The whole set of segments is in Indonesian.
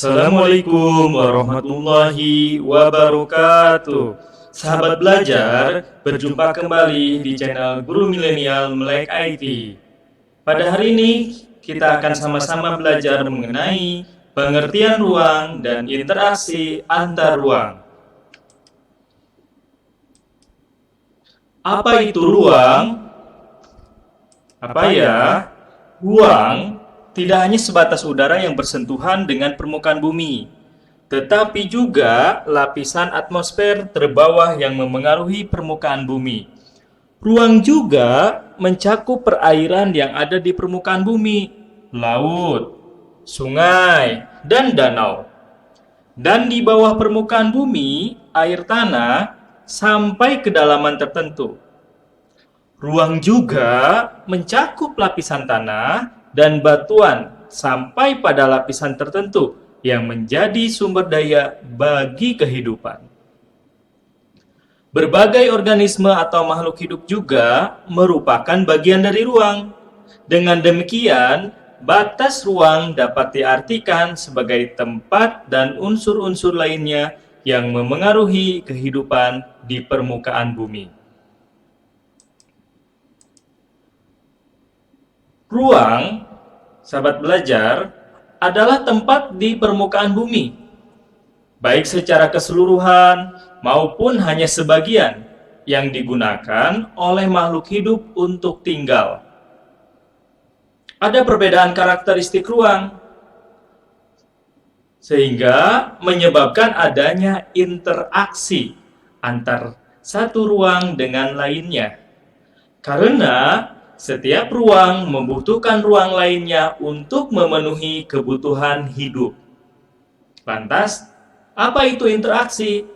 Assalamualaikum warahmatullahi wabarakatuh. Sahabat belajar, berjumpa kembali di channel Guru Milenial Melek IT. Pada hari ini, kita akan sama-sama belajar mengenai pengertian ruang dan interaksi antar ruang. Apa itu ruang? Apa ya? Ruang tidak hanya sebatas udara yang bersentuhan dengan permukaan bumi, tetapi juga lapisan atmosfer terbawah yang memengaruhi permukaan bumi. Ruang juga mencakup perairan yang ada di permukaan bumi, laut, sungai, dan danau. Dan di bawah permukaan bumi, air tanah sampai kedalaman tertentu. Ruang juga mencakup lapisan tanah dan batuan sampai pada lapisan tertentu yang menjadi sumber daya bagi kehidupan. Berbagai organisme atau makhluk hidup juga merupakan bagian dari ruang. Dengan demikian, batas ruang dapat diartikan sebagai tempat dan unsur-unsur lainnya yang memengaruhi kehidupan di permukaan bumi. Ruang, sahabat belajar, adalah tempat di permukaan bumi, baik secara keseluruhan maupun hanya sebagian yang digunakan oleh makhluk hidup untuk tinggal. Ada perbedaan karakteristik ruang, sehingga menyebabkan adanya interaksi antar satu ruang dengan lainnya. Karena setiap ruang membutuhkan ruang lainnya untuk memenuhi kebutuhan hidup. Lantas, apa itu interaksi?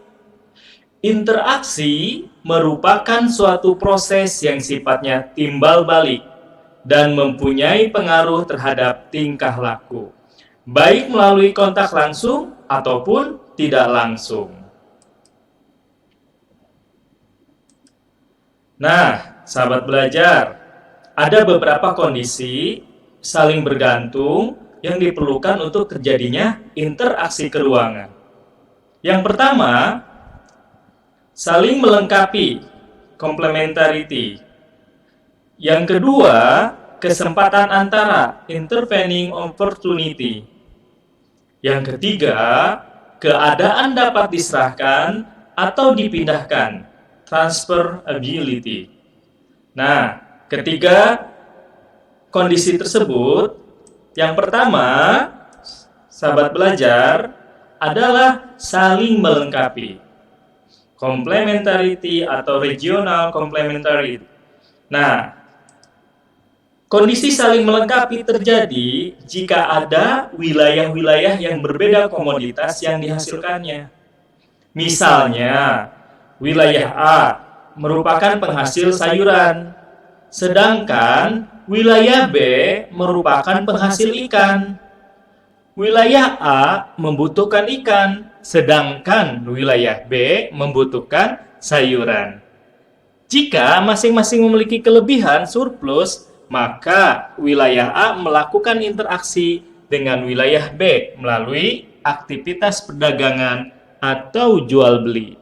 Interaksi merupakan suatu proses yang sifatnya timbal balik dan mempunyai pengaruh terhadap tingkah laku, baik melalui kontak langsung ataupun tidak langsung. Nah, sahabat belajar, ada beberapa kondisi saling bergantung yang diperlukan untuk terjadinya interaksi keruangan. Yang pertama, saling melengkapi, complementarity. Yang kedua, kesempatan antara, intervening opportunity. Yang ketiga, keadaan dapat diserahkan atau dipindahkan, transferability. Nah, ketiga kondisi tersebut, yang pertama, sahabat belajar, adalah saling melengkapi, complementarity atau regional complementarity. Nah, kondisi saling melengkapi terjadi jika ada wilayah-wilayah yang berbeda komoditas yang dihasilkannya. Misalnya, wilayah A merupakan penghasil sayuran, sedangkan wilayah B merupakan penghasil ikan. Wilayah A membutuhkan ikan, sedangkan wilayah B membutuhkan sayuran. Jika masing-masing memiliki kelebihan surplus, maka wilayah A melakukan interaksi dengan wilayah B melalui aktivitas perdagangan atau jual beli.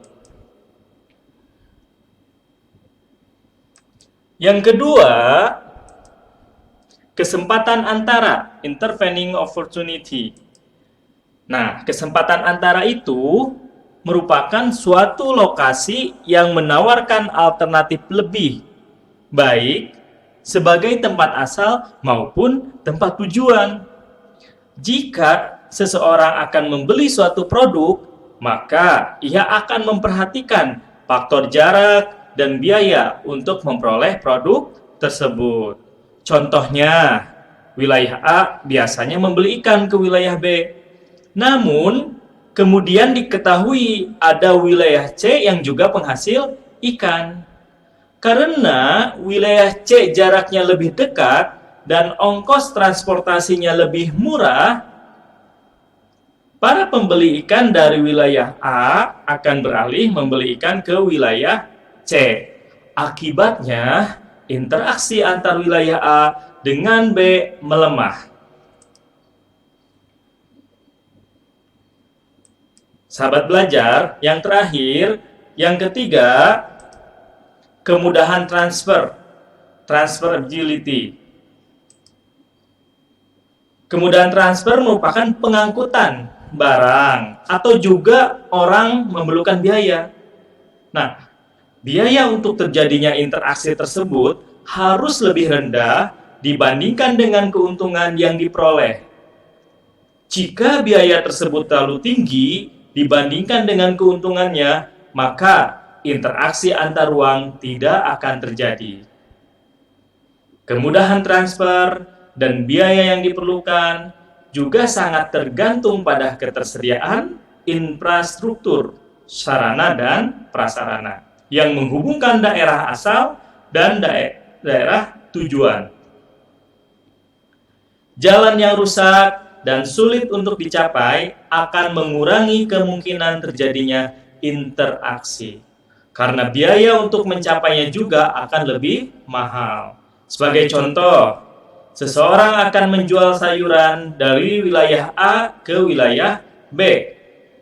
Yang kedua, kesempatan antara, intervening opportunity. Nah, kesempatan antara itu merupakan suatu lokasi yang menawarkan alternatif lebih baik sebagai tempat asal maupun tempat tujuan. Jika seseorang akan membeli suatu produk, maka ia akan memperhatikan faktor jarak dan biaya untuk memperoleh produk tersebut. Contohnya, wilayah A biasanya membeli ikan ke wilayah B. Namun, kemudian diketahui ada wilayah C yang juga penghasil ikan. Karena wilayah C jaraknya lebih dekat dan ongkos transportasinya lebih murah, para pembeli ikan dari wilayah A akan beralih membeli ikan ke wilayah C. Akibatnya, interaksi antar wilayah A dengan B melemah. Sahabat belajar, yang terakhir, yang ketiga, kemudahan transfer agility. Kemudahan transfer merupakan pengangkutan barang atau juga orang memerlukan biaya. Nah, biaya untuk terjadinya interaksi tersebut harus lebih rendah dibandingkan dengan keuntungan yang diperoleh. Jika biaya tersebut terlalu tinggi dibandingkan dengan keuntungannya, maka interaksi antar ruang tidak akan terjadi. Kemudahan transfer dan biaya yang diperlukan juga sangat tergantung pada ketersediaan infrastruktur, sarana dan prasarana yang menghubungkan daerah asal dan daerah tujuan. Jalan yang rusak dan sulit untuk dicapai akan mengurangi kemungkinan terjadinya interaksi, karena biaya untuk mencapainya juga akan lebih mahal. Sebagai contoh, seseorang akan menjual sayuran dari wilayah A ke wilayah B.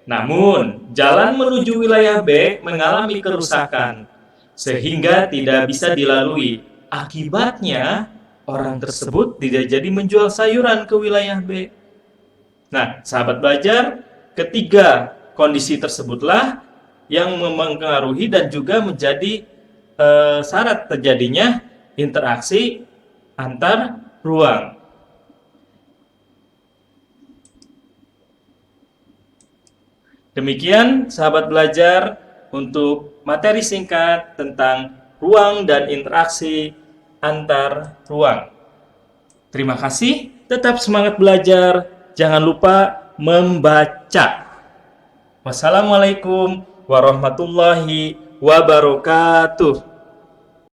Namun, jalan menuju wilayah B mengalami kerusakan, sehingga tidak bisa dilalui. Akibatnya, orang tersebut tidak jadi menjual sayuran ke wilayah B. Nah, sahabat belajar, ketiga kondisi tersebutlah yang mempengaruhi dan juga menjadi syarat terjadinya interaksi antar ruang. Demikian sahabat belajar untuk materi singkat tentang ruang dan interaksi antar ruang. Terima kasih, tetap semangat belajar, jangan lupa membaca. Wassalamualaikum warahmatullahi wabarakatuh.